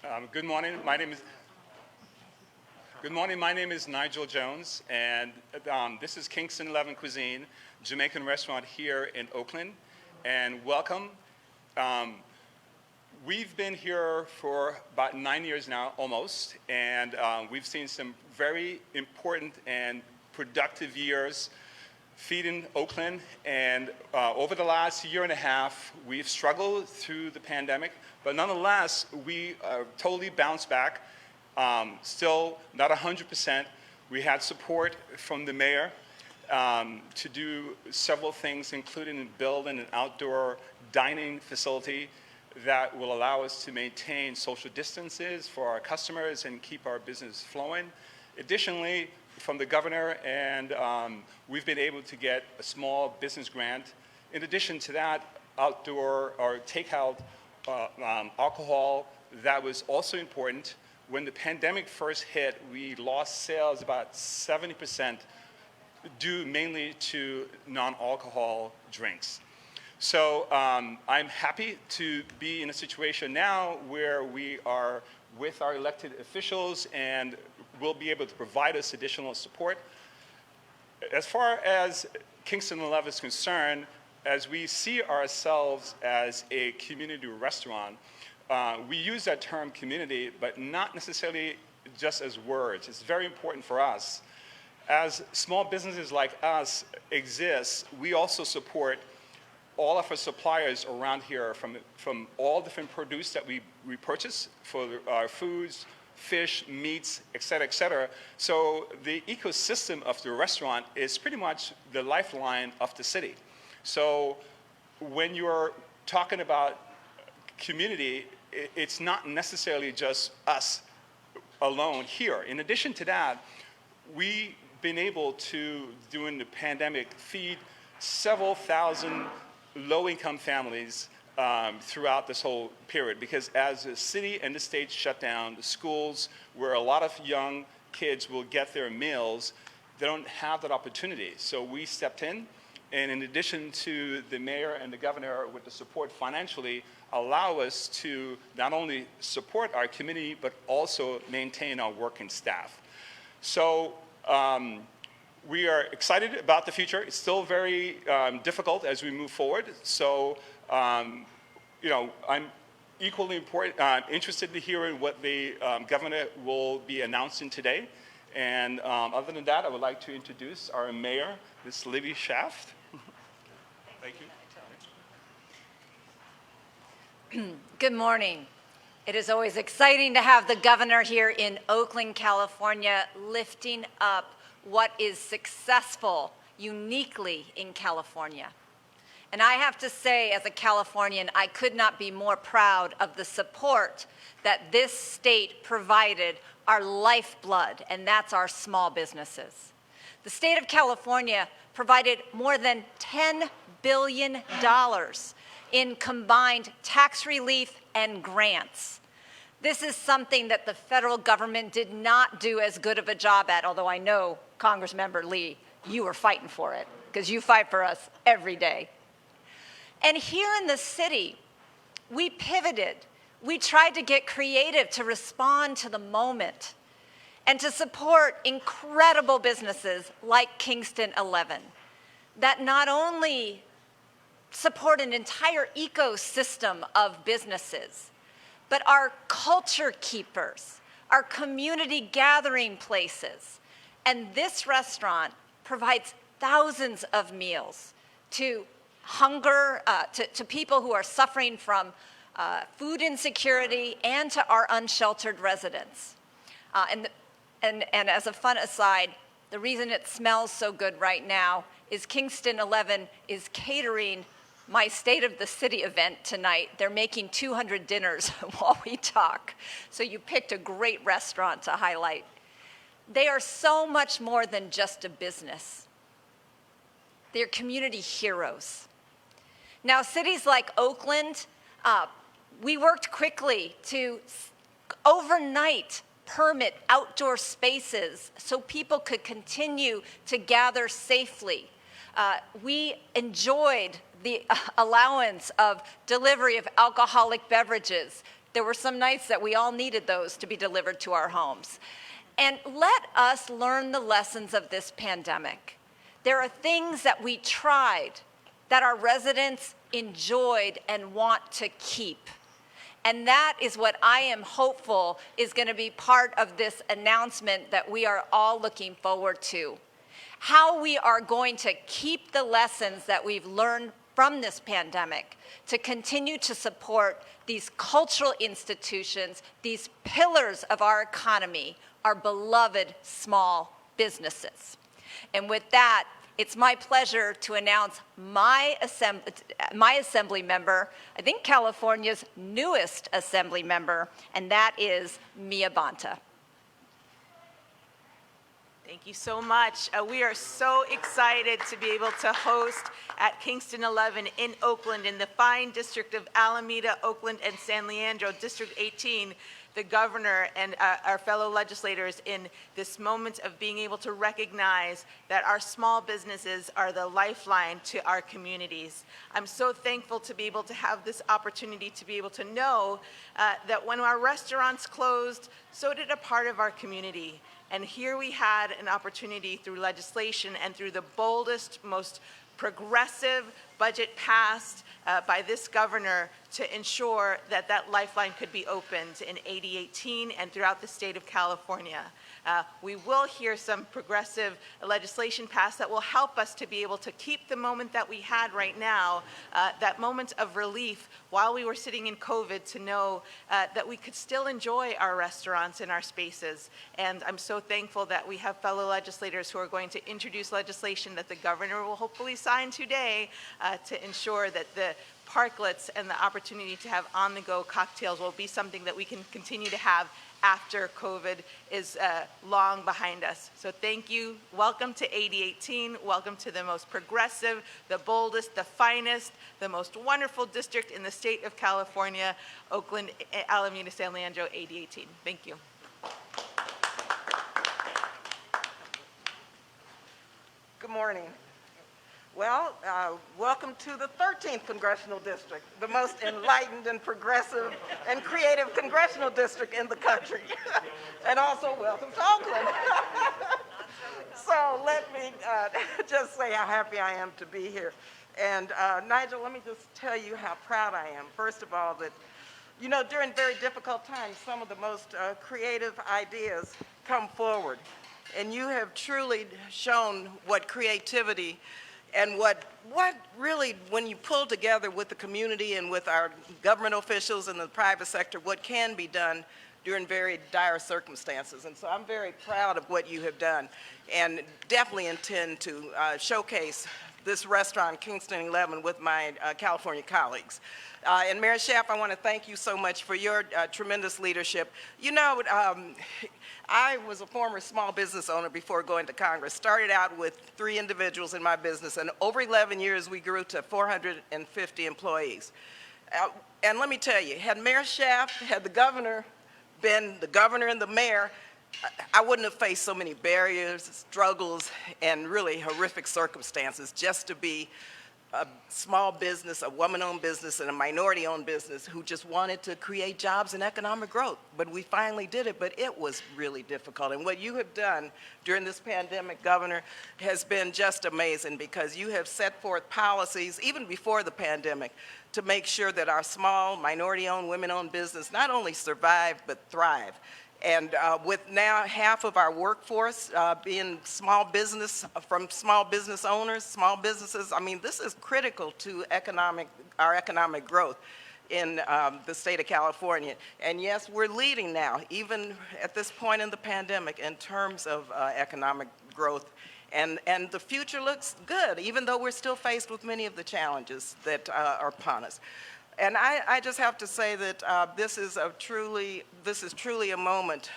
Good morning. Good morning. My name is Nigel Jones, and this is Kingston 11 Cuisine, Jamaican restaurant here in Oakland. And welcome. We've been here for about 9 years now, almost, and we've seen some very important and productive years feeding Oakland. And over the last year and a half, we've struggled through the pandemic, but nonetheless, we totally bounced back. Still not 100%. We had support from the mayor to do several things, including building an outdoor dining facility that will allow us to maintain social distances for our customers and keep our business flowing. Additionally, from the governor, and we've been able to get a small business grant. In addition to that, outdoor or takeout alcohol, that was also important. When the pandemic first hit, we lost sales about 70% due mainly to non-alcohol drinks. So I'm happy to be in a situation now where we are with our elected officials and will be able to provide us additional support. As far as Kingston 11 is concerned, as we see ourselves as a community restaurant, we use that term community, but not necessarily just as words. It's very important for us. As small businesses like us exist, we also support all of our suppliers around here from all different produce that we purchase for our foods, fish, meats, et cetera, et cetera. So the ecosystem of the restaurant is pretty much the lifeline of the city. So when you're talking about community, it's not necessarily just us alone here. In addition to that, we've been able to, during the pandemic, feed several thousand low-income families throughout this whole period, because as the city and the state shut down, the schools where a lot of young kids will get their meals, they don't have that opportunity. So we stepped in, and in addition to the mayor and the governor with the support financially, allow us to not only support our community, but also maintain our working staff. So we are excited about the future. It's still very difficult as we move forward. So, you know, I'm equally interested to hear what the governor will be announcing today. And other than that, I would like to introduce our mayor, Ms. Libby Shaft. Thank you. Good morning. It is always exciting to have the governor here in Oakland, California, lifting up what is successful uniquely in California. And I have to say, as a Californian, I could not be more proud of the support that this state provided our lifeblood, and that's our small businesses. The state of California provided more than $10 billion in combined tax relief and grants. This is something that the federal government did not do as good of a job at, although I know, Congressmember Lee, you were fighting for it, because you fight for us every day. And here in the city, we pivoted. We tried to get creative to respond to the moment and to support incredible businesses like Kingston 11 that not only support an entire ecosystem of businesses, but are culture keepers, are community gathering places. And this restaurant provides thousands of meals to to people who are suffering from food insecurity and to our unsheltered residents. And as a fun aside, the reason it smells so good right now is Kingston 11 is catering my State of the City event tonight. They're making 200 dinners while we talk. So you picked a great restaurant to highlight. They are so much more than just a business. They're community heroes. Now, cities like Oakland, we worked quickly to overnight permit outdoor spaces so people could continue to gather safely. We enjoyed the allowance of delivery of alcoholic beverages There were some nights that we all needed those to be delivered to our homes. And let us learn the lessons of this pandemic. There are things that we tried that our residents enjoyed and want to keep. And that is what I am hopeful is going to be part of this announcement that we are all looking forward to. How we are going to keep the lessons that we've learned from this pandemic to continue to support these cultural institutions, these pillars of our economy, our beloved small businesses. And with that, it's my pleasure to announce my assembly member, I think California's newest assembly member, and that is Mia Bonta. Thank you so much. We are so excited to be able to host at Kingston 11 in Oakland, in the fine district of Alameda, Oakland, and San Leandro, District 18, the governor and our fellow legislators in this moment of being able to recognize that our small businesses are the lifeline to our communities. I'm so thankful to be able to have this opportunity to be able to know that when our restaurants closed, so did a part of our community. And here we had an opportunity through legislation and through the boldest, most progressive budget passed by this governor to ensure that that lifeline could be opened in AB 18 and throughout the state of California. We will hear some progressive legislation passed that will help us to be able to keep the moment that we had right now, that moment of relief while we were sitting in COVID, to know that we could still enjoy our restaurants and our spaces. And I'm so thankful that we have fellow legislators who are going to introduce legislation that the governor will hopefully sign today to ensure that the parklets and the opportunity to have on-the-go cocktails will be something that we can continue to have after COVID is long behind us. So thank you. Welcome to AB 18. Welcome to the most progressive, the boldest, the finest, the most wonderful district in the state of California, Oakland, Alameda, San Leandro, AB 18. Thank you. Good morning. Well, welcome to the 13th Congressional District, the most enlightened and progressive and creative congressional district in the country. And also welcome to Oakland. So let me just say how happy I am to be here. And Nigel, let me just tell you how proud I am. First of all, that, you know, during very difficult times, some of the most creative ideas come forward. And you have truly shown what creativity and what really, when you pull together with the community and with our government officials and the private sector, what can be done during very dire circumstances. And so I'm very proud of what you have done, and definitely intend to showcase this restaurant, Kingston 11, with my California colleagues. And Mayor Schaaf, I want to thank you so much for your tremendous leadership. You know, I was a former small business owner before going to Congress. Started out with 3 individuals in my business, and over 11 years we grew to 450 employees. And let me tell you, had Mayor Schaaf, had the governor been the governor and the mayor, I wouldn't have faced so many barriers, struggles, and really horrific circumstances just to be a small business, a woman-owned business, and a minority-owned business who just wanted to create jobs and economic growth. But we finally did it, but it was really difficult. And what you have done during this pandemic, Governor, has been just amazing, because you have set forth policies, even before the pandemic, to make sure that our small, minority-owned, women-owned business not only survive, but thrive. And with now half of our workforce being small business, from small business owners, small businesses, I mean, this is critical to our economic growth in the state of California. And yes, we're leading now, even at this point in the pandemic, in terms of economic growth. And the future looks good, even though we're still faced with many of the challenges that are upon us. And I just have to say that this is truly a moment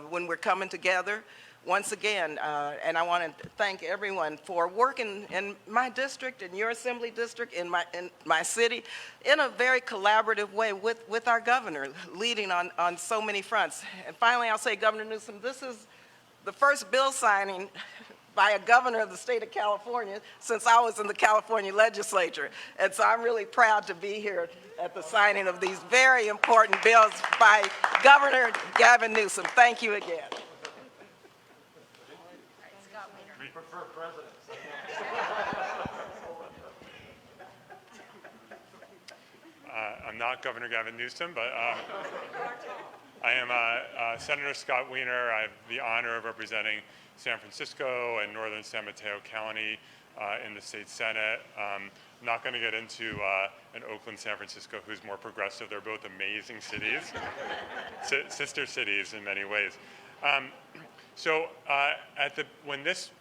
when we're coming together once again. And I want to thank everyone for working in my district, in your assembly district, in my city, in a very collaborative way with our governor, leading on so many fronts. And finally, I'll say, Governor Newsom, this is the first bill signing by a governor of the state of California since I was in the California legislature. And so I'm really proud to be here at the signing of these very important bills by Governor Gavin Newsom. Thank you again. We prefer presidents. I'm not Governor Gavin Newsom, but I am Senator Scott Wiener. I have the honor of representing San Francisco and northern San Mateo County in the state Senate. I'm not going to get into an Oakland, San Francisco, who's more progressive. They're both amazing cities, sister cities in many ways. When this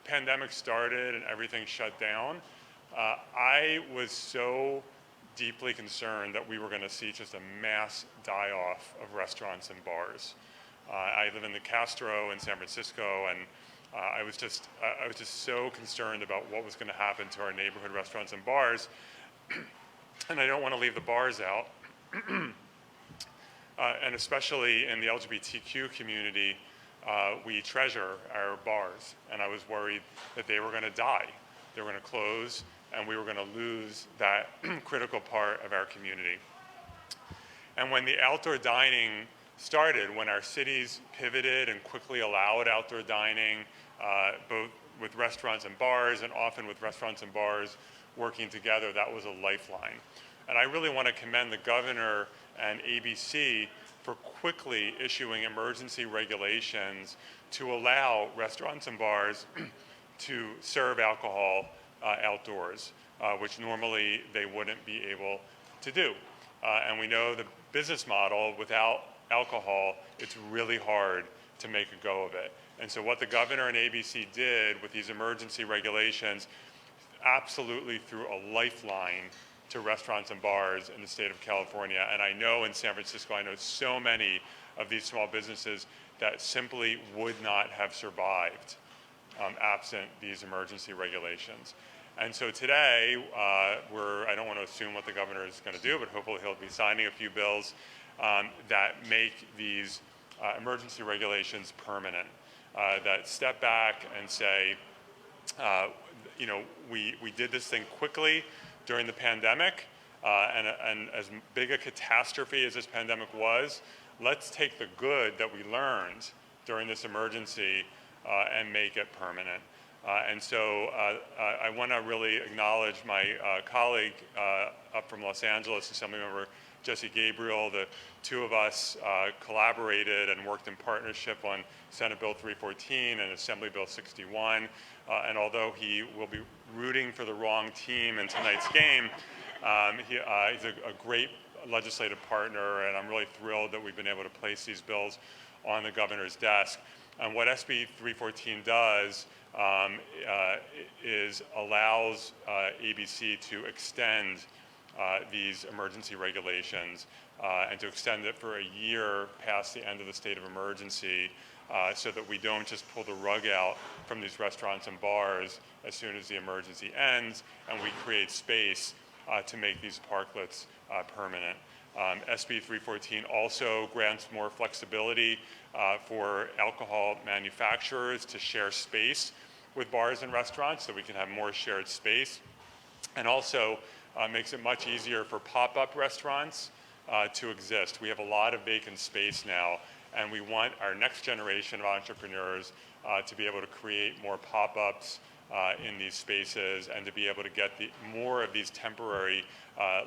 pandemic started and everything shut down, I was so deeply concerned that we were going to see just a mass die-off of restaurants and bars. I live in the Castro in San Francisco, and I was just so concerned about what was going to happen to our neighborhood restaurants and bars. And I don't want to leave the bars out. And especially in the LGBTQ community, we treasure our bars, and I was worried that they were going to die. They were going to close, and we were going to lose that critical part of our community. And when the outdoor dining started, when our cities pivoted and quickly allowed outdoor dining, both with restaurants and bars, and often with restaurants and bars working together, that was a lifeline. And I really want to commend the governor and ABC for quickly issuing emergency regulations to allow restaurants and bars to serve alcohol outdoors, which normally they wouldn't be able to do. And we know the business model without alcohol, it's really hard to make a go of it. And so what the governor and ABC did with these emergency regulations absolutely threw a lifeline to restaurants and bars in the state of California. And I know in San Francisco, I know so many of these small businesses that simply would not have survived absent these emergency regulations. And so today, I don't want to assume what the governor is going to do, but hopefully he'll be signing a few bills that make these emergency regulations permanent, that step back and say, we did this thing quickly during the pandemic, and as big a catastrophe as this pandemic was, let's take the good that we learned during this emergency and make it permanent. And so I want to really acknowledge my colleague up from Los Angeles, Assemblymember Jesse Gabriel. The two of us collaborated and worked in partnership on Senate Bill 314 and Assembly Bill 61. And although he will be rooting for the wrong team in tonight's game, he's a great legislative partner, and I'm really thrilled that we've been able to place these bills on the governor's desk. And what SB 314 does is allows ABC to extend these emergency regulations and to extend it for a year past the end of the state of emergency so that we don't just pull the rug out from these restaurants and bars as soon as the emergency ends, and we create space to make these parklets permanent. SB 314 also grants more flexibility for alcohol manufacturers to share space with bars and restaurants so we can have more shared space, and also makes it much easier for pop-up restaurants to exist. We have a lot of vacant space now, and we want our next generation of entrepreneurs to be able to create more pop-ups in these spaces and to be able to get more of these temporary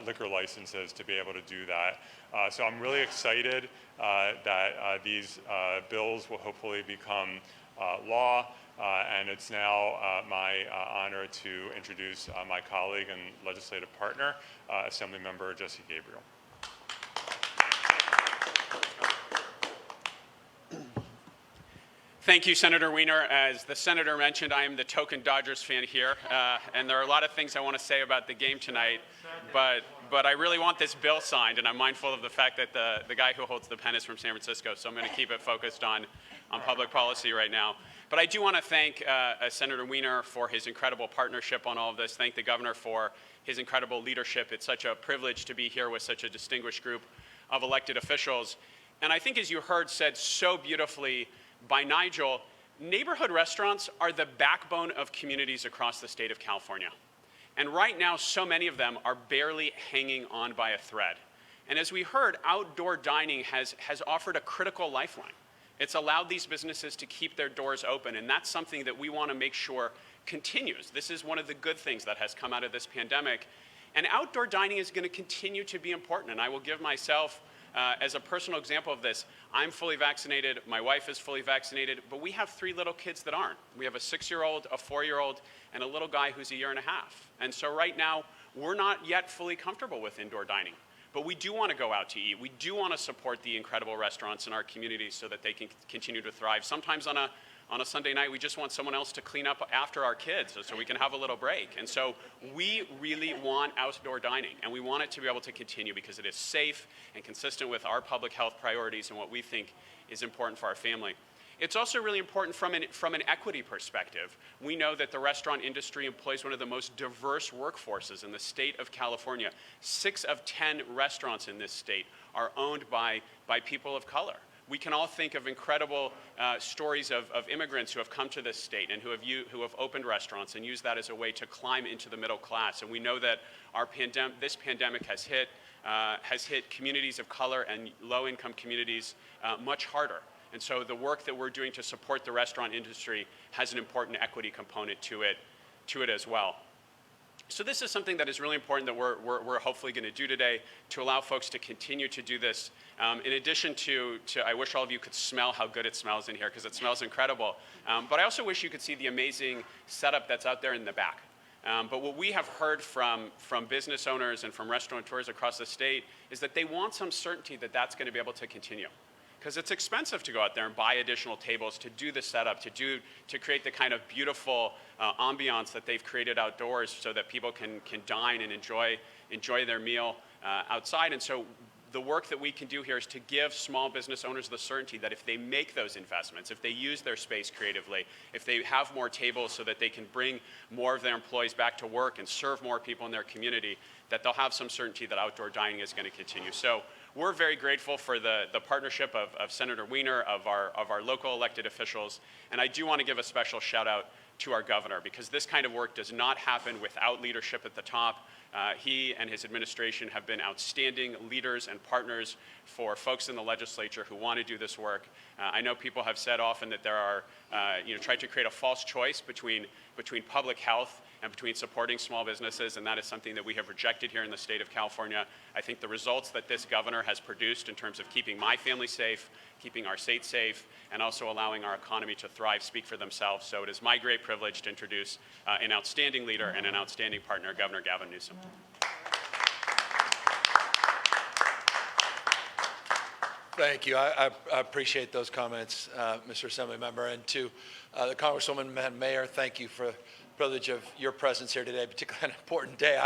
liquor licenses to be able to do that. So I'm really excited that these bills will hopefully become law, and it's now my honor to introduce my colleague and legislative partner, Assemblymember Jesse Gabriel. Thank you, Senator Wiener. As the senator mentioned, I am the token Dodgers fan here, and there are a lot of things I want to say about the game tonight, but I really want this bill signed, and I'm mindful of the fact that the guy who holds the pen is from San Francisco, so I'm going to keep it focused on public policy right now. But I do want to thank Senator Wiener for his incredible partnership on all of this, thank the governor for his incredible leadership. It's such a privilege to be here with such a distinguished group of elected officials. And I think, as you heard said so beautifully by Nigel, neighborhood restaurants are the backbone of communities across the state of California. And right now, so many of them are barely hanging on by a thread. And as we heard, outdoor dining has offered a critical lifeline. It's allowed these businesses to keep their doors open, and that's something that we want to make sure continues. This is one of the good things that has come out of this pandemic. And outdoor dining is going to continue to be important, and I will give myself as a personal example of this. I'm fully vaccinated, my wife is fully vaccinated, but we have 3 little kids that aren't. We have a 6-year-old, a 4-year-old, and a little guy who's a 1.5 years. And so right now, we're not yet fully comfortable with indoor dining. But we do want to go out to eat. We do want to support the incredible restaurants in our communities so that they can continue to thrive. Sometimes on a Sunday night, we just want someone else to clean up after our kids so we can have a little break. And so we really want outdoor dining, and we want it to be able to continue because it is safe and consistent with our public health priorities and what we think is important for our family. It's also really important from an equity perspective. We know that the restaurant industry employs one of the most diverse workforces in the state of California. 6 of 10 restaurants in this state are owned by people of color. We can all think of incredible stories of immigrants who have come to this state and who have opened restaurants and used that as a way to climb into the middle class. And we know that this pandemic has hit communities of color and low-income communities much harder. And so the work that we're doing to support the restaurant industry has an important equity component to it as well. So this is something that is really important that we're hopefully going to do today to allow folks to continue to do this. In addition to, I wish all of you could smell how good it smells in here because it smells incredible. But I also wish you could see the amazing setup that's out there in the back. But what we have heard from business owners and from restaurateurs across the state is that they want some certainty that that's going to be able to continue. Because it's expensive to go out there and buy additional tables, to do the setup, to create the kind of beautiful ambiance that they've created outdoors so that people can dine and enjoy their meal outside. And so the work that we can do here is to give small business owners the certainty that if they make those investments, if they use their space creatively, if they have more tables so that they can bring more of their employees back to work and serve more people in their community, that they'll have some certainty that outdoor dining is going to continue. So we're very grateful for the partnership of Senator Wiener, of our local elected officials, and I do want to give a special shout out to our governor because this kind of work does not happen without leadership at the top. He and his administration have been outstanding leaders and partners for folks in the legislature who want to do this work. I know people have said often that there are, tried to create a false choice between public health and between supporting small businesses, and that is something that we have rejected here in the state of California. I think the results that this governor has produced in terms of keeping my family safe, keeping our state safe, and also allowing our economy to thrive speak for themselves. So it is my great privilege to introduce an outstanding leader and an outstanding partner, Governor Gavin Newsom. Thank you. I appreciate those comments, Mr. Assemblymember. And to the Congresswoman, Madam Mayor, thank you for the privilege of your presence here today, particularly on an important day.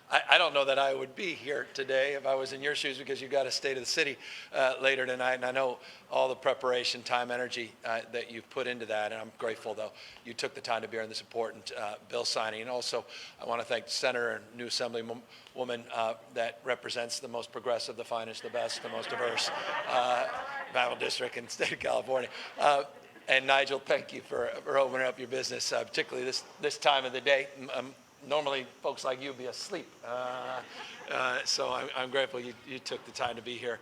I don't know that I would be here today if I was in your shoes because you've got a State of the City later tonight, and I know all the preparation, time, energy that you've put into that, and I'm grateful, though, you took the time to be here in this important bill signing. And also, I want to thank Senator and new Assemblywoman that represents the most progressive, the finest, the best, the most diverse battle district in the state of California. And Nigel, thank you for opening up your business, particularly this time of the day. Normally, folks like you would be asleep. So I'm grateful you took the time to be here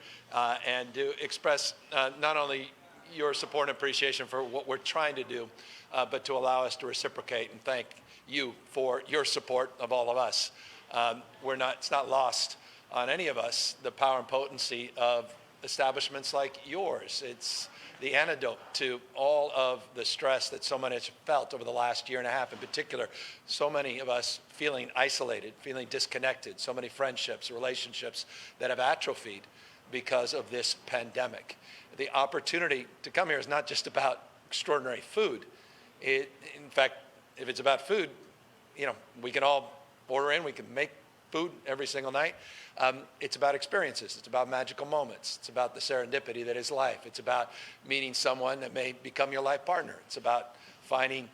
and to express not only your support and appreciation for what we're trying to do, but to allow us to reciprocate and thank you for your support of all of us. It's not lost on any of us, the power and potency of establishments like yours. It's the antidote to all of the stress that so many have felt over the last year and a half. In particular, so many of us feeling isolated, feeling disconnected, so many friendships, relationships that have atrophied because of this pandemic. The opportunity to come here is not just about extraordinary food. In fact, if it's about food, we can all order in, we can make food every single night. It's about experiences. It's about magical moments. It's about the serendipity that is life. It's about meeting someone that may become your life partner. It's about finding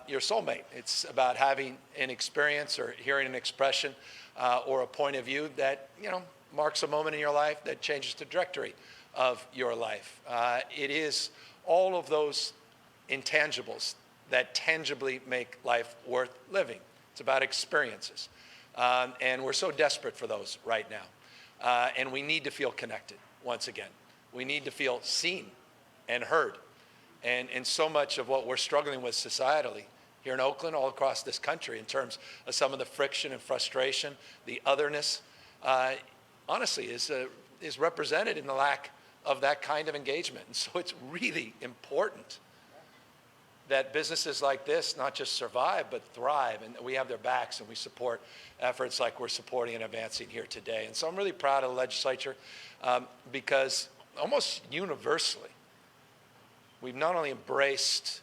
your soulmate. It's about having an experience or hearing an expression or a point of view that, marks a moment in your life that changes the trajectory of your life. It is all of those intangibles that tangibly make life worth living. It's about experiences. And we're so desperate for those right now. And we need to feel connected once again. We need to feel seen and heard. And so much of what we're struggling with societally here in Oakland, all across this country, in terms of some of the friction and frustration, the otherness, honestly, is represented in the lack of that kind of engagement. And so it's really important that businesses like this not just survive, but thrive, and we have their backs, and we support efforts like we're supporting and advancing here today. And so I'm really proud of the legislature because almost universally, we've not only embraced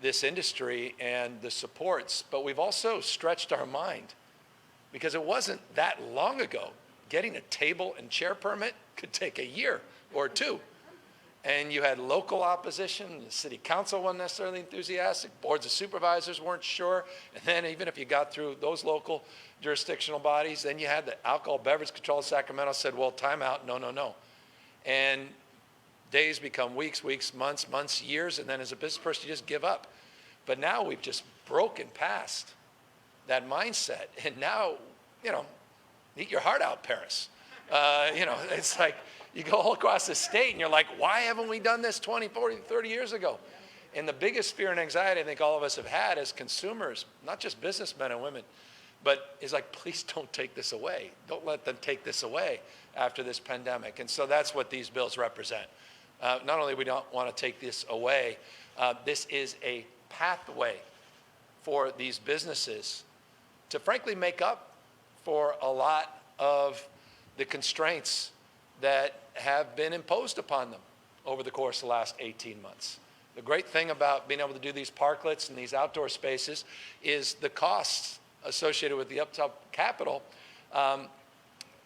this industry and the supports, but we've also stretched our mind, because it wasn't that long ago getting a table and chair permit could take a year or two. And you had local opposition, the city council wasn't necessarily enthusiastic, boards of supervisors weren't sure, and then even if you got through those local jurisdictional bodies, then you had the Alcohol Beverage Control of Sacramento said, well, time out, no, no, no. And days become weeks, months, years, and then as a business person, you just give up. But now we've just broken past that mindset, and now, eat your heart out, Paris. It's like, you go all across the state and you're like, why haven't we done this 20, 40, 30 years ago? And the biggest fear and anxiety I think all of us have had as consumers, not just businessmen and women, but is like, please don't take this away. Don't let them take this away after this pandemic. And so that's what these bills represent. Not only we don't want to take this away, this is a pathway for these businesses to frankly make up for a lot of the constraints that have been imposed upon them over the course of the last 18 months. The great thing about being able to do these parklets and these outdoor spaces is the costs associated with the uptop capital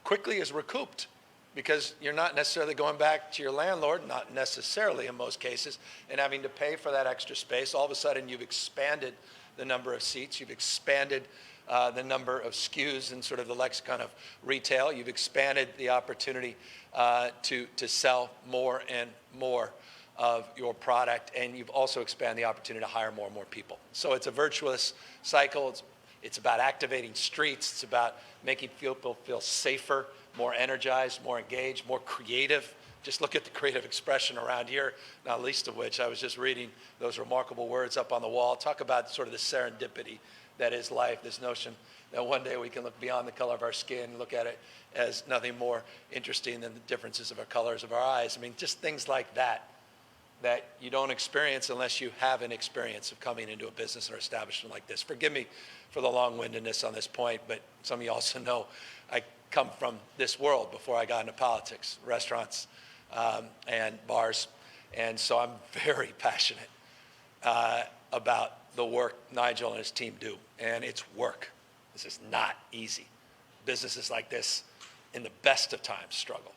quickly is recouped, because you're not necessarily going back to your landlord, not necessarily in most cases, and having to pay for that extra space. All of a sudden you've expanded the number of seats, you've expanded the number of SKUs in sort of the lexicon of retail. You've expanded the opportunity to sell more and more of your product, and you've also expanded the opportunity to hire more and more people. So it's a virtuous cycle. It's about activating streets. It's about making people feel safer, more energized, more engaged, more creative. Just look at the creative expression around here, not least of which I was just reading those remarkable words up on the wall. Talk about sort of the serendipity that is life, this notion that one day we can look beyond the color of our skin and look at it as nothing more interesting than the differences of our colors of our eyes. I mean, just things like that you don't experience unless you have an experience of coming into a business or establishment like this. Forgive me for the long-windedness on this point, but some of you also know I come from this world before I got into politics, restaurants and bars, and so I'm very passionate about the work Nigel and his team do, and it's work. This is not easy. Businesses like this, in the best of times, struggle.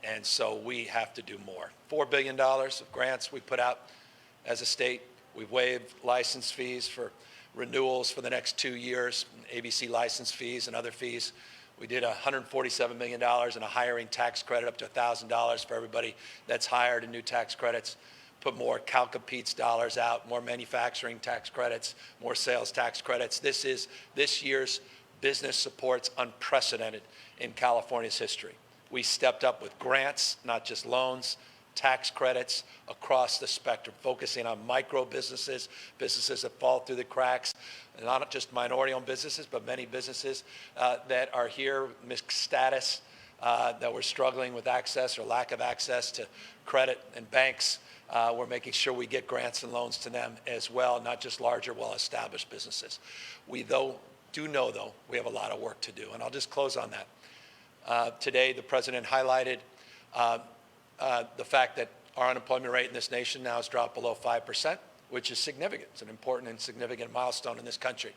And so we have to do more. $4 billion of grants we put out as a state. We've waived license fees for renewals for the next 2 years, ABC license fees and other fees. We did $147 million in a hiring tax credit, up to $1,000 for everybody that's hired in new tax credits. Put more CalCapetes dollars out, more manufacturing tax credits, more sales tax credits. This year's business support's unprecedented in California's history. We stepped up with grants, not just loans, tax credits across the spectrum, focusing on micro businesses, businesses that fall through the cracks, not just minority-owned businesses, but many businesses that are here, mixed status, that we're struggling with access or lack of access to credit and banks. We're making sure we get grants and loans to them as well, not just larger, well-established businesses. We do know, we have a lot of work to do, and I'll just close on that. Today, the president highlighted the fact that our unemployment rate in this nation now has dropped below 5%, which is significant. It's an important and significant milestone in this country.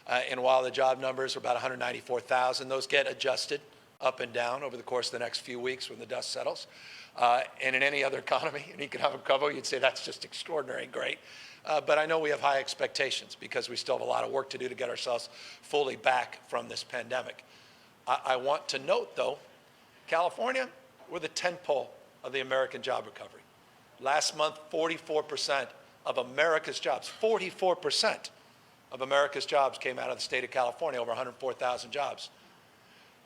And while the job numbers are about 194,000, those get adjusted up and down over the course of the next few weeks when the dust settles. And in any other economy, an economic recovery, you'd say that's just extraordinary and great. But I know we have high expectations because we still have a lot of work to do to get ourselves fully back from this pandemic. I want to note, though, California, we're the tentpole of the American job recovery. Last month, 44% of America's jobs, 44% of America's jobs came out of the state of California, over 104,000 jobs.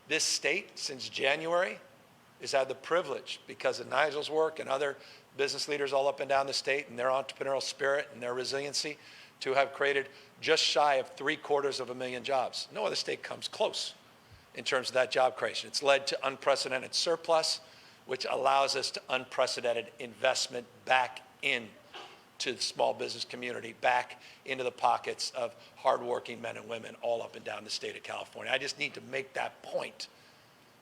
This state, since January, has had the privilege, because of Nigel's work and other business leaders all up and down the state and their entrepreneurial spirit and their resiliency, to have created just shy of 750,000 jobs. No other state comes close in terms of that job creation. It's led to unprecedented surplus, which allows us to unprecedented investment back in to the small business community, back into the pockets of hardworking men and women all up and down the state of California. I just need to make that point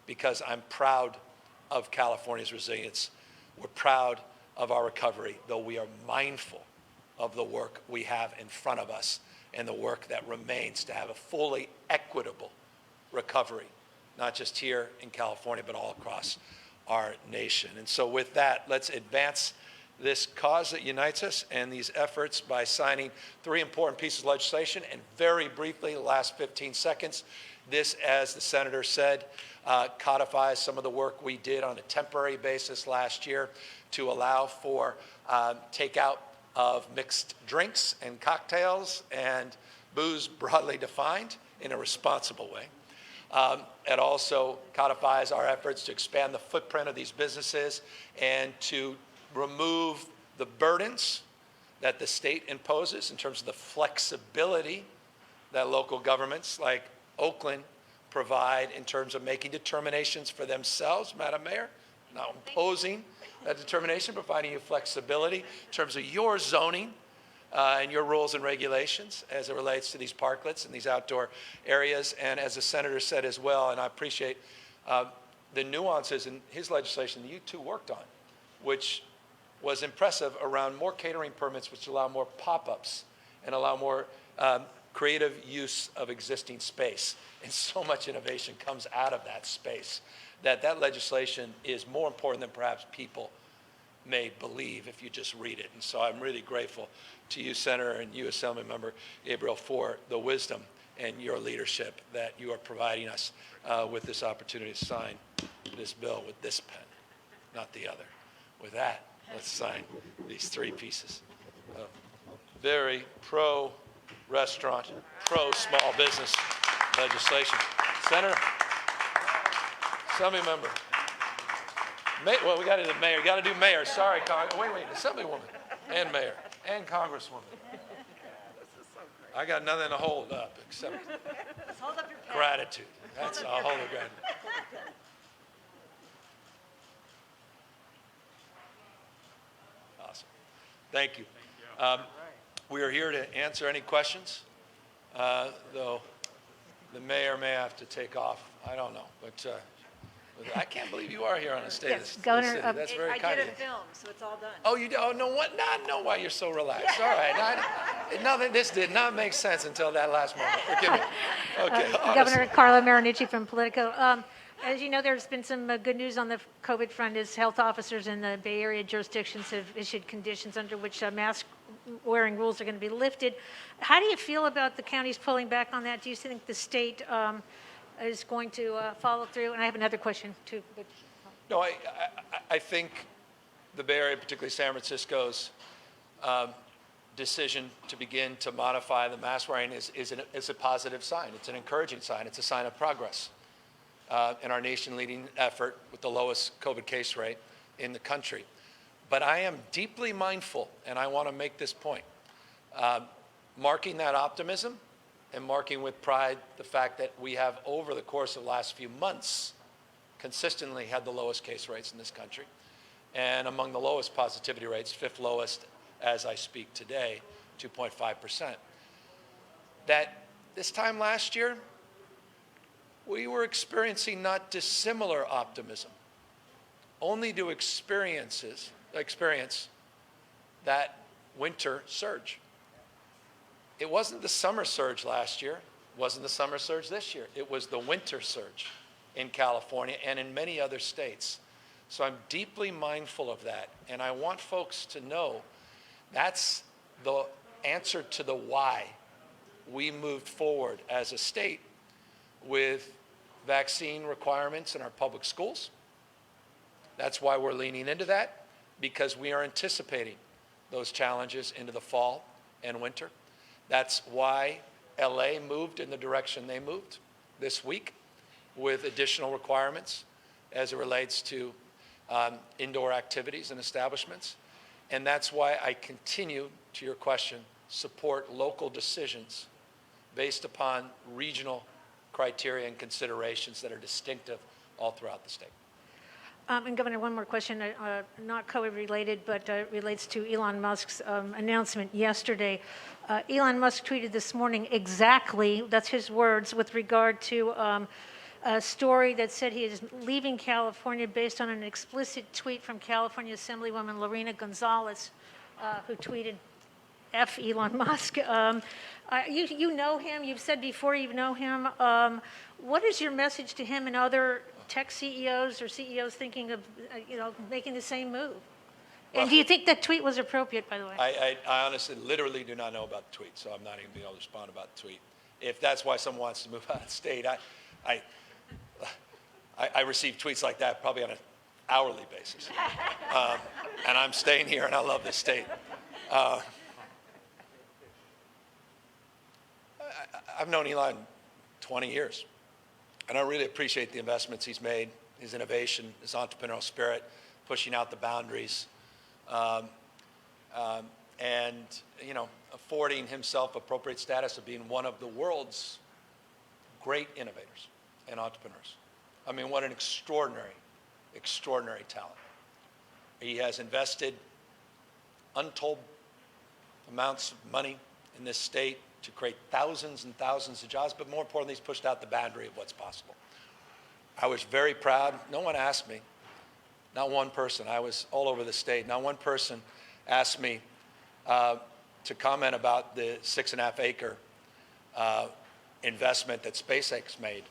because I'm proud of California's resilience. We're proud of our recovery, though we are mindful of the work we have in front of us and the work that remains to have a fully equitable recovery, not just here in California, but all across our nation. And so with that, let's advance this cause that unites us and these efforts by signing 3 important pieces of legislation. And very briefly, the last 15 seconds, this, as the senator said, codifies some of the work we did on a temporary basis last year to allow for takeout of mixed drinks and cocktails and booze broadly defined in a responsible way. It also codifies our efforts to expand the footprint of these businesses and to remove the burdens that the state imposes in terms of the flexibility that local governments like Oakland provide in terms of making determinations for themselves, Madam Mayor, not imposing that determination, providing you flexibility in terms of your zoning and your rules and regulations as it relates to these parklets and these outdoor areas. And as the senator said as well, and I appreciate the nuances in his legislation that you two worked on, which was impressive around more catering permits, which allow more pop-ups and allow more creative use of existing space. And so much innovation comes out of that space that that legislation is more important than perhaps people may believe if you just read it. And so I'm really grateful to you, Senator, and you, Assemblymember Gabriel, for the wisdom and your leadership that you are providing us with this opportunity to sign this bill with this pen, not the other. With that, let's sign these 3 pieces of very pro-restaurant, pro-small business legislation. Senator, Assemblymember. Well, we got to do the mayor. Got to do mayor. Sorry, wait, Assemblywoman and mayor and Congresswoman. I got nothing to hold up except Hold up your pen. gratitude. That's all. Hold the gratitude. Awesome. Thank you. We are here to answer any questions, though the mayor may have to take off. I don't know, but I can't believe you are here on the state of the Governor, city. That's very I kind did of a you. film, so it's all done. Oh, you do? Oh, no, what? Now I know why you're so relaxed. All right. Nothing. This did not make sense until that last moment. Forgive me. Okay. Governor Carla Marinucci from Politico. As you know, there's been some good news on the COVID front as health officers in the Bay Area jurisdictions have issued conditions under which mask wearing rules are going to be lifted. How do you feel about the counties pulling back on that? Do you think the state is going to follow through? And I have another question too. But No, I think the Bay Area, particularly San Francisco's decision to begin to modify the mask wearing is a positive sign. It's an encouraging sign. It's a sign of progress in our nation-leading effort with the lowest COVID case rate in the country. But I am deeply mindful, and I want to make this point, marking that optimism and marking with pride the fact that we have, over the course of the last few months, consistently had the lowest case rates in this country, and among the lowest positivity rates, 5th lowest as I speak today, 2.5%. That this time last year, we were experiencing not dissimilar optimism, only to experience that winter surge. It wasn't the summer surge last year, it wasn't the summer surge this year, it was the winter surge in California and in many other states. So I'm deeply mindful of that, and I want folks to know that's the answer to the why we moved forward as a state with vaccine requirements in our public schools. That's why we're leaning into that, because we are anticipating those challenges into the fall and winter. That's why LA moved in the direction they moved this week with additional requirements as it relates to indoor activities and establishments. And that's why I continue, to your question, support local decisions based upon regional criteria and considerations that are distinctive all throughout the state. And Governor, one more question, not COVID related, but relates to Elon Musk's announcement yesterday. Elon Musk tweeted this morning exactly, that's his words, with regard to a story that said he is leaving California based on an explicit tweet from California Assemblywoman Lorena Gonzalez, who tweeted, F Elon Musk. You know him, you've said before you know him. What is your message to him and other tech CEOs or CEOs thinking of making the same move? And do you think that tweet was appropriate, by the way? I honestly, literally do not know about the tweet, so I'm not even being able to respond about the tweet. If that's why someone wants to move out of state, I receive tweets like that probably on an hourly basis. And I'm staying here, and I love this state. I've known Elon 20 years, and I really appreciate the investments he's made, his innovation, his entrepreneurial spirit, pushing out the boundaries, and affording himself appropriate status of being one of the world's great innovators and entrepreneurs. I mean, what an extraordinary, extraordinary talent. He has invested untold amounts of money in this state to create thousands and thousands of jobs, but more importantly, he's pushed out the boundary of what's possible. I was very proud. No one asked me, not one person. I was all over the state. Not one person asked me to comment about the 6.5-acre investment that SpaceX made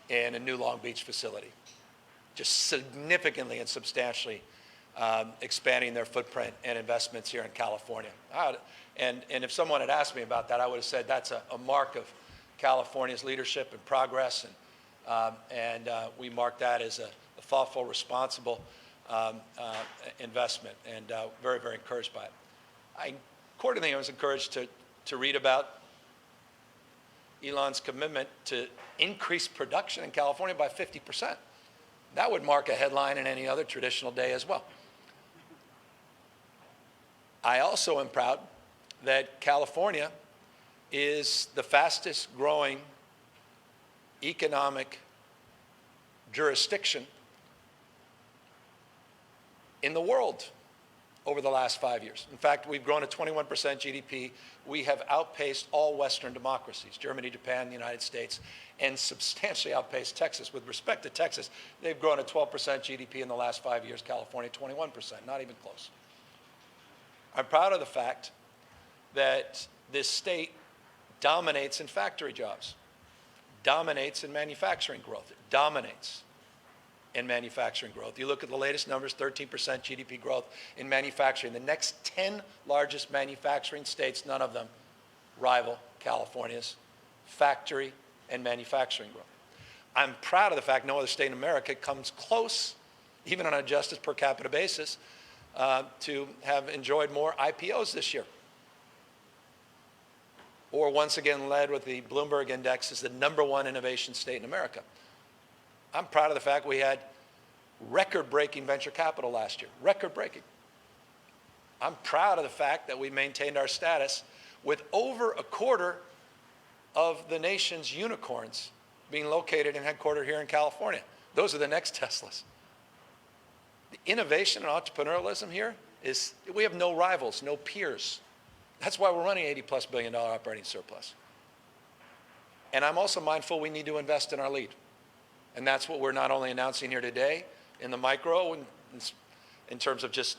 in a new Long Beach facility, just significantly and substantially expanding their footprint and investments here in California. And if someone had asked me about that, I would have said that's a mark of California's leadership and progress, and we mark that as a thoughtful, responsible investment, and very, very encouraged by it. Accordingly, I was encouraged to read about Elon's commitment to increase production in California by 50%. That would mark a headline in any other traditional day as well. I also am proud that California is the fastest growing economic jurisdiction in the world over the last 5 years. In fact, we've grown at 21% GDP. We have outpaced all Western democracies, Germany, Japan, the United States, and substantially outpaced Texas. With respect to Texas, they've grown at 12% GDP in the last 5 years, California 21%, not even close. I'm proud of the fact that this state dominates in factory jobs, dominates in manufacturing growth, it dominates in manufacturing growth. You look at the latest numbers, 13% GDP growth in manufacturing. The next 10 largest manufacturing states, none of them rival California's factory and manufacturing growth. I'm proud of the fact no other state in America comes close, even on an adjusted per capita basis, to have enjoyed more IPOs this year. Or once again led with the Bloomberg Index as the #1 innovation state in America. I'm proud of the fact we had record-breaking venture capital last year, record-breaking. I'm proud of the fact that we maintained our status with over a quarter of the nation's unicorns being located and headquartered here in California. Those are the next Teslas. The innovation and entrepreneurialism here is, we have no rivals, no peers. That's why we're running $80+ billion operating surplus. And I'm also mindful we need to invest in our lead. And that's what we're not only announcing here today in the micro in terms of just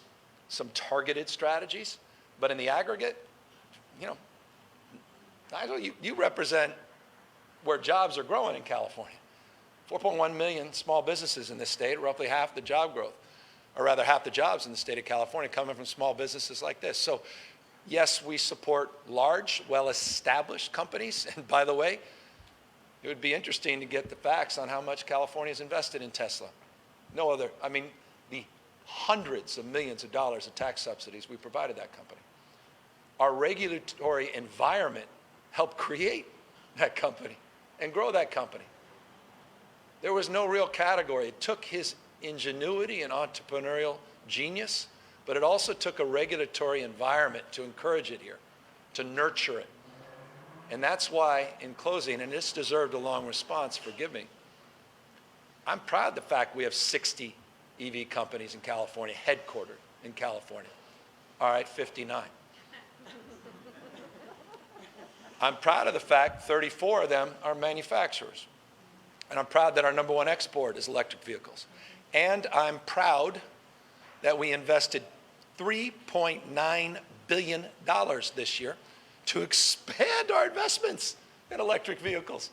some targeted strategies, but in the aggregate, Nigel, you represent where jobs are growing in California. 4.1 million small businesses in this state, roughly half the job growth, or rather half the jobs in the state of California coming from small businesses like this. So yes, we support large, well-established companies. And by the way, it would be interesting to get the facts on how much California has invested in Tesla. No other, the hundreds of millions of dollars of tax subsidies we provided that company. Our regulatory environment helped create that company and grow that company. There was no real category. It took his ingenuity and entrepreneurial genius, but it also took a regulatory environment to encourage it here, to nurture it. And that's why, in closing, and this deserved a long response, forgive me, I'm proud of the fact we have 60 EV companies in California, headquartered in California. All right, 59. I'm proud of the fact 34 of them are manufacturers. And I'm proud that our number one export is electric vehicles. And I'm proud that we invested $3.9 billion this year to expand our investments in electric vehicles,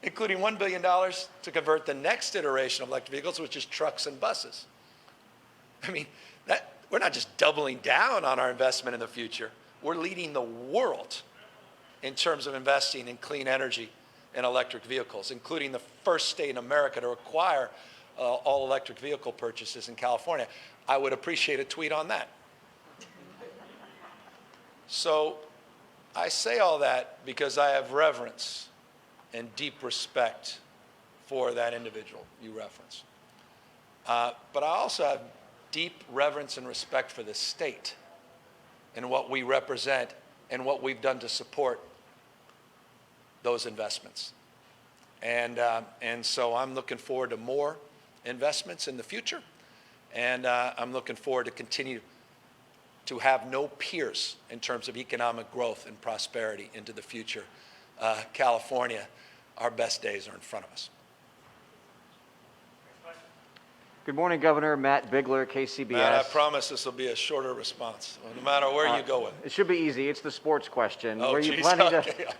including $1 billion to convert the next iteration of electric vehicles, which is trucks and buses. I mean, we're not just doubling down on our investment in the future. We're leading the world in terms of investing in clean energy and electric vehicles, including the first state in America to require all electric vehicle purchases in California. I would appreciate a tweet on that. So I say all that because I have reverence and deep respect for that individual you reference. But I also have deep reverence and respect for the state and what we represent and what we've done to support those investments. And so I'm looking forward to more investments in the future. And I'm looking forward to continue to have no peers in terms of economic growth and prosperity into the future. California, our best days are in front of us. Good morning, Governor. Matt Bigler, KCBS. Matt, I promise this will be a shorter response, no matter where you go with. It should be easy. It's the sports question. Oh, Were you geez,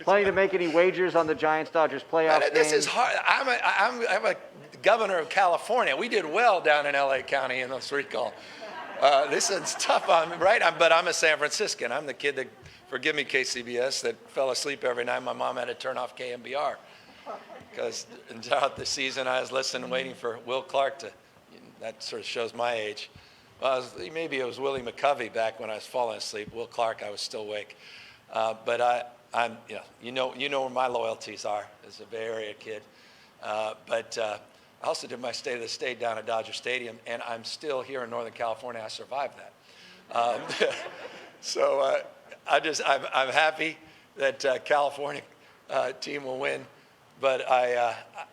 planning to make any wagers on the Giants-Dodgers playoff game? This is hard. I'm a governor of California. We did well down in LA County in those recall. This is tough on me, right? But I'm a San Franciscan. I'm the kid that, forgive me, KCBS, that fell asleep every night. My mom had to turn off KMBR because throughout the season I was listening, waiting for Will Clark to. That sort of shows my age. Well, maybe it was Willie McCovey back when I was falling asleep. Will Clark, I was still awake. But I'm, you know where my loyalties are as a Bay Area kid. But I also did my State of the State down at Dodger Stadium, and I'm still here in Northern California. I survived that. So I'm happy that California team will win, but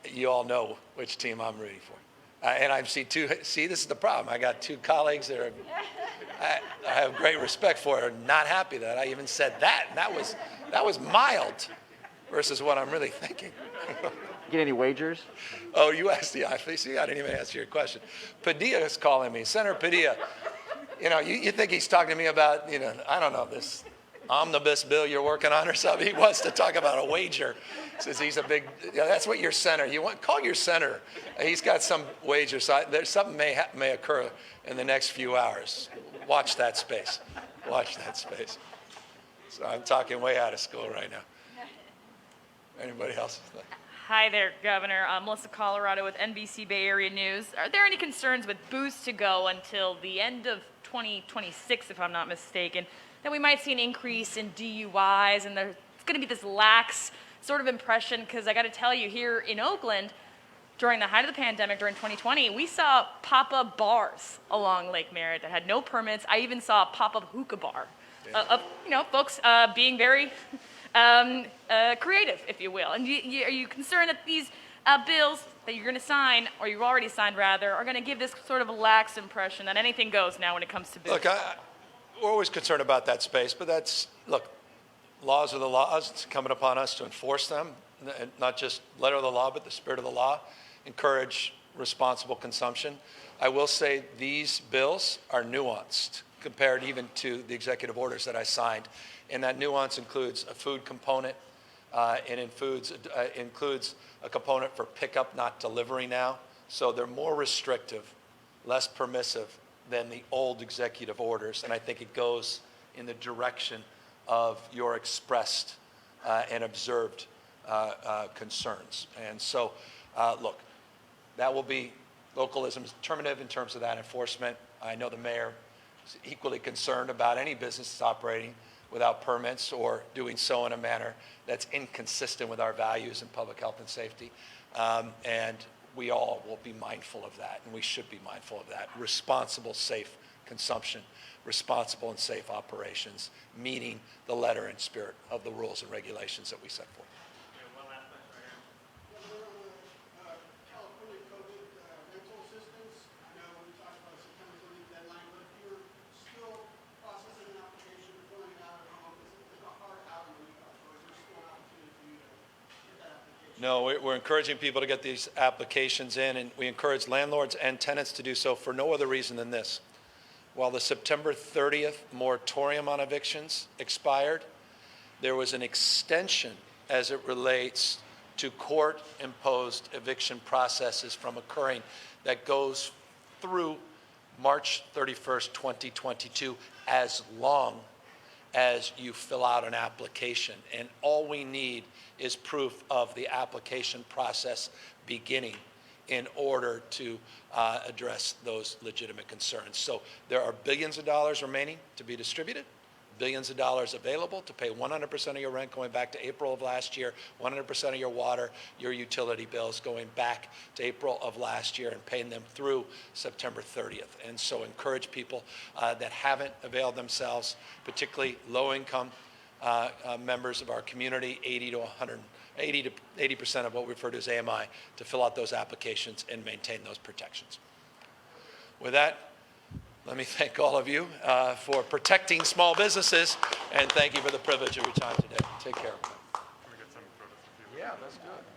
you all know which team I'm rooting for. And I see this is the problem. I got two colleagues that I have great respect for, are not happy that I even said that. And that was mild versus what I'm really thinking. Get any wagers? Oh, you asked the see, I didn't even answer your question. Padilla is calling me. Senator Padilla, you think he's talking to me about, I don't know, this omnibus bill you're working on or something? He wants to talk about a wager. Says he's a big, that's what your senator, call your senator. He's got some wager, so there's something may occur in the next few hours. Watch that space. Watch that space. So I'm talking way out of school right now. Anybody else? Hi there, Governor. Melissa Colorado with NBC Bay Area News. Are there any concerns with booze to go until the end of 2026, if I'm not mistaken, that we might see an increase in DUIs and there's going to be this lax sort of impression? Because I got to tell you, here in Oakland, during the height of the pandemic, during 2020, we saw pop-up bars along Lake Merritt that had no permits. I even saw a pop-up hookah bar of folks being very creative, if you will. And are you concerned that these bills that you're going to sign, or you've already signed rather, are going to give this sort of a lax impression that anything goes now when it comes to booze? Look, we're always concerned about that space, but laws are the laws. It's incumbent upon us to enforce them, not just letter of the law, but the spirit of the law, encourage responsible consumption. I will say these bills are nuanced compared even to the executive orders that I signed. And that nuance includes a food component, and includes a component for pickup, not delivery now. So they're more restrictive, less permissive than the old executive orders. And I think it goes in the direction of your expressed and observed concerns. And so, look, that will be, localism is determinative in terms of that enforcement. I know the mayor is equally concerned about any business that's operating without permits or doing so in a manner that's inconsistent with our values in public health and safety. And we all will be mindful of that, and we should be mindful of that. Responsible, safe consumption, responsible and safe operations, meeting the letter and spirit of the rules and regulations that we set forth. California COVID rental assistance. I know we talked about a September 30th deadline, but if you're still processing an application, filling it out at home, is it a hard out in the U.S., or is there still an opportunity for you to get that application? No, we're encouraging people to get these applications in, and we encourage landlords and tenants to do so for no other reason than this. While the September 30th moratorium on evictions expired, there was an extension as it relates to court-imposed eviction processes from occurring that goes through March 31st, 2022, as long as you fill out an application. And all we need is proof of the application process beginning in order to address those legitimate concerns. So there are billions of dollars remaining to be distributed, billions of dollars available to pay 100% of your rent going back to April of last year, 100% of your water, your utility bills going back to April of last year, and paying them through September 30th. And so encourage people that haven't availed themselves, particularly low-income members of our community, 80 to 80% of what we refer to as AMI, to fill out those applications and maintain those protections. With that, let me thank all of you for protecting small businesses, and thank you for the privilege of your time today. Take care. Can we get some photos of you? Yeah, that's good.